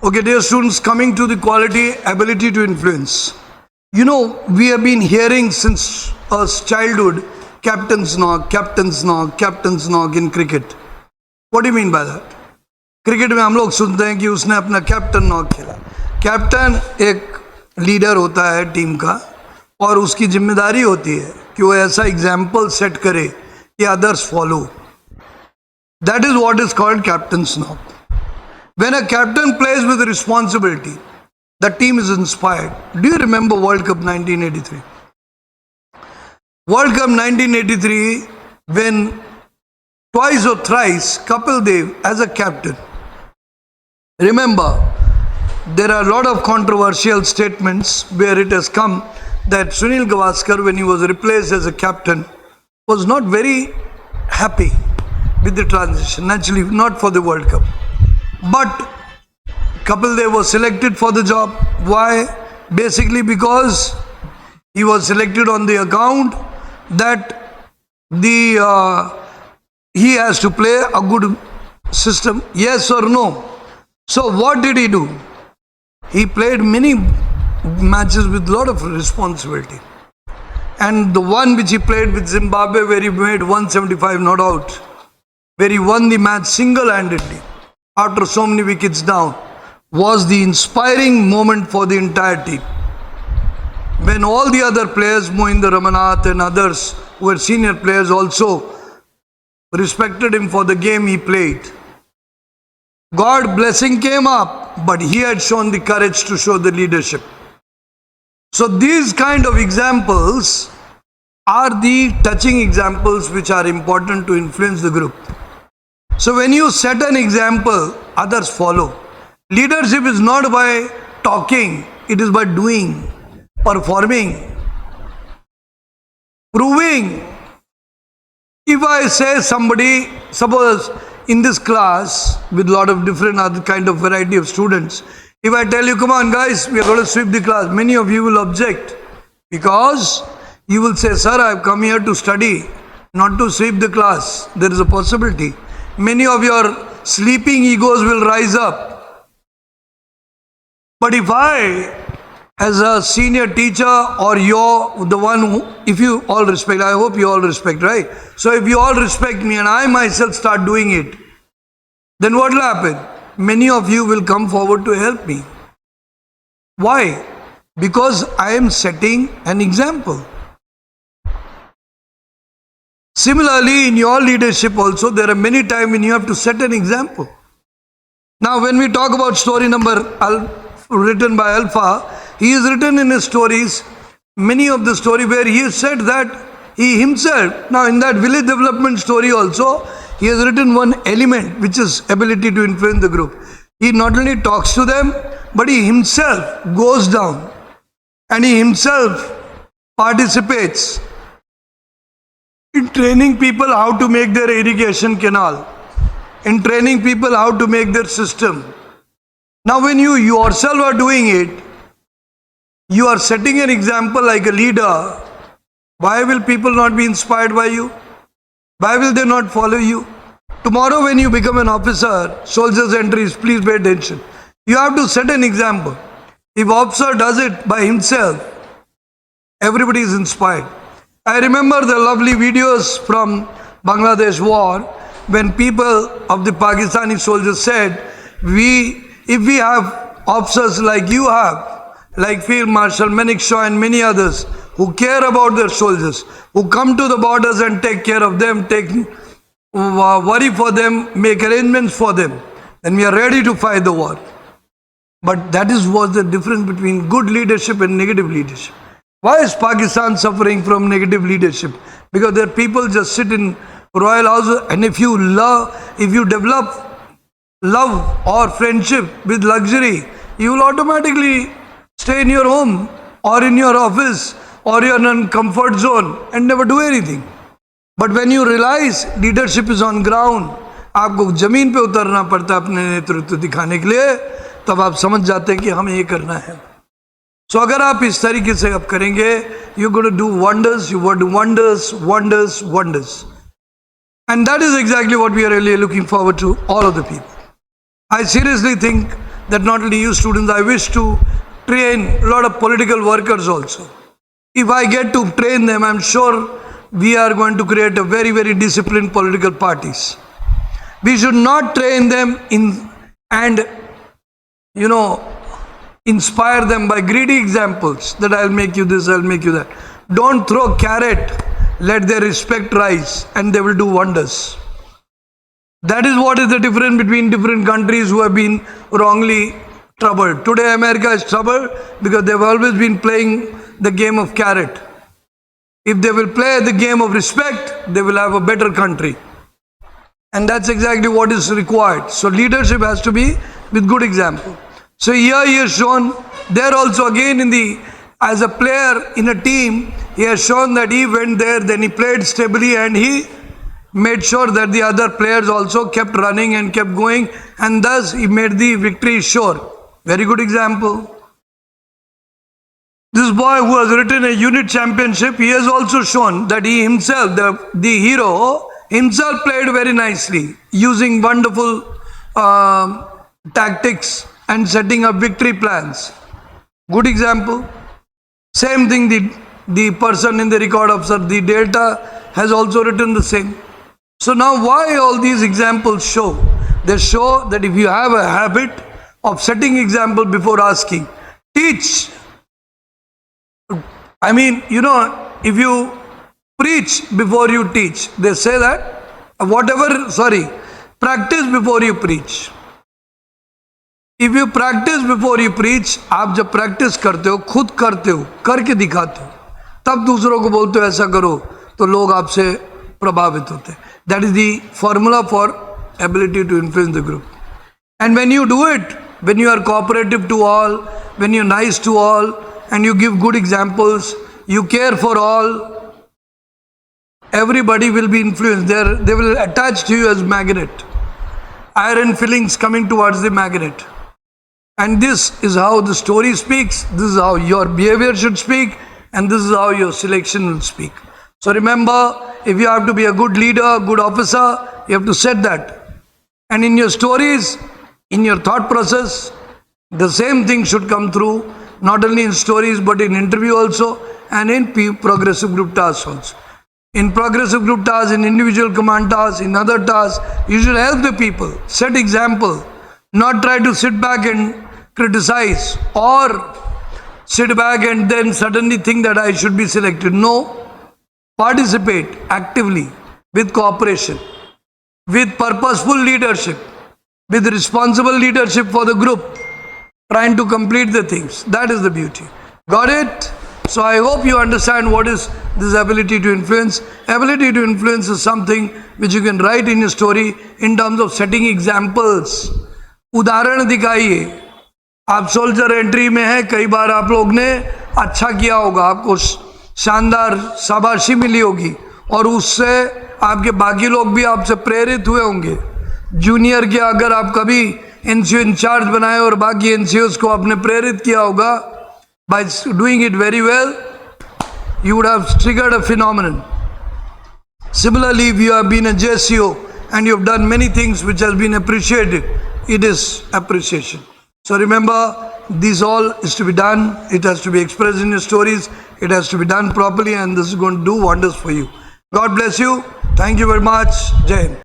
Okay, dear students, coming to the quality, ability to influence. You know, we have been hearing since us childhood, captain's knock, captain's knock, captain's knock in cricket. What do you mean by that? Cricket में हम लोग सुनते हैं कि उसने अपना captain knock खेला. Captain एक लीडर होता है टीम का और उसकी जिम्मेदारी होती है कि वो ऐसा एग्जाम्पल सेट करे कि others follow. That is what is called captains knock. When a captain plays with responsibility, the team is inspired. Do you remember World Cup 1983? World Cup 1983, when twice or thrice Kapil Dev as a captain. Remember, there are a lot of controversial statements where it has come that Sunil Gavaskar, when he was replaced as a captain, was not very happy with the transition. Naturally, not for the World Cup. But Kapil Dev was selected for the job. Why? Basically because he was selected on the account that he has to play a good system. Yes or no? So what did he do? He played many matches with a lot of responsibility. And the one which he played with Zimbabwe, where he made 175 not out, where he won the match single-handedly, after so many wickets down, was the inspiring moment for the entire team. When all the other players, Mohinder Ramanath and others who were senior players, also respected him for the game he played. God blessing came up, but he had shown the courage to show the leadership. So these kind of examples are the touching examples which are important to influence the group. So when you set an example, others follow. Leadership is not by talking, it is by doing, performing, proving. If I say somebody, suppose in this class with a lot of different other kind of variety of students, if I tell you, come on guys, we are going to sweep the class, many of you will object because you will say, sir, I have come here to study, not to sweep the class. There is a possibility. Many of your sleeping egos will rise up. But if I, as a senior teacher, or you're the one who, if you all respect, I hope you all respect, right? So if you all respect me and I myself start doing it, then what will happen? Many of you will come forward to help me. Why? Because I am setting an example. Similarly, in your leadership also, there are many times when you have to set an example. Now, when we talk about story number written by Alpha, he has written in his stories, many of the story where he has said that he himself, now in that village development story also, he has written one element which is ability to influence the group. He not only talks to them, but he himself goes down and he himself participates in training people how to make their irrigation canal, in training people how to make their system. Now when you yourself are doing it, you are setting an example like a leader. Why will people not be inspired by you? Why will they not follow you? Tomorrow when you become an officer, soldiers entries, please pay attention. You have to set an example. If officer does it by himself, everybody is inspired. I remember the lovely videos from Bangladesh war when people of the Pakistani soldiers said, if we have officers like you have, like Field Marshal Manik Shaw and many others who care about their soldiers, who come to the borders and take care of them, worry for them, make arrangements for them, then we are ready to fight the war. But that was the difference between good leadership and negative leadership. Why is Pakistan suffering from negative leadership? Because their people just sit in royal houses, and if you develop love or friendship with luxury, you will automatically stay in your home or in your office or your comfort zone and never do anything. But when you realize leadership is on ground, आपको जमीन पे उतरना पड़ता है अपने नेतृत्व दिखाने के लिए, तब आप समझ जाते हैं कि हमें ये करना है. So अगर आप इस तरीके से आप करेंगे, you're going to do wonders, you will do wonders, wonders, wonders. And that is exactly what we are really looking forward to, all of the people. I seriously think that not only you students, I wish to train a lot of political workers also. If I get to train them, I'm sure we are going to create a very, very disciplined political parties. We should not train them and inspire them by greedy examples that I'll make you this, I'll make you that. Don't throw carrot, let their respect rise and they will do wonders. That is what is the difference between different countries who have been wrongly troubled. Today America is troubled because they've always been playing the game of carrot. If they will play the game of respect, they will have a better country. And that's exactly what is required. So leadership has to be with good example. So here he has shown, there also again as a player in a team, he has shown that he went there, then he played stably and he made sure that the other players also kept running and kept going, and thus he made the victory sure. Very good example. This boy who has written a unit championship, he has also shown that he himself, the hero, himself played very nicely, using wonderful tactics and setting up victory plans. Good example. Same thing, the person in the record officer, the Delta, has also written the same. So now why all these examples show? They show that if you have a habit of setting example before asking, teach. If you preach before you teach, they say that, practice before you preach. If you practice before you preach, आप जब practice करते हो, खुद करते हो, करके दिखाते हो, तब दूसरों को बोलते हो ऐसा करो, तो लोग आपसे प्रभावित होते हैं. That is the formula for ability to influence the group. And when you do it, when you are cooperative to all, when you're nice to all, and you give good examples, you care for all, everybody will be influenced. They will attach to you as magnet. Iron fillings coming towards the magnet. And this is how the story speaks, this is how your behavior should speak, and this is how your selection will speak. So remember, if you have to be a good leader, good officer, you have to set that. And in your stories, in your thought process, the same thing should come through, not only in stories but in interview also, and in progressive group tasks also. In progressive group tasks, in individual command tasks, in other tasks, you should help the people, set example, not try to sit back and criticize or sit back and then suddenly think that I should be selected. No, participate actively with cooperation, with purposeful leadership, with responsible leadership for the group, trying to complete the things. That is the beauty. Got it? So I hope you understand what is this ability to influence. Ability to influence is something which you can write in your story in terms of setting examples. उदाहरण दिखाइए. आप soldier entry में है, कई बार आप लोग ने अच्छा किया होगा, आपको शानदार शाबाशी मिली होगी और उससे आपके बाकी लोग भी आपसे प्रेरित हुए होंगे. जूनियर के अगर आप कभी एनसीओ इंचार्ज बनाए और बाकी एनसीओस को आपने प्रेरित किया होगा, by doing it very well, you would have triggered a phenomenon. Similarly, if you have been a JCO and you have done many things which has been appreciated, it is appreciation. So remember, this all is to be done. It has to be expressed in your stories. It has to be done properly, and this is going to do wonders for you. God bless you. Thank you very much. Jai Hind.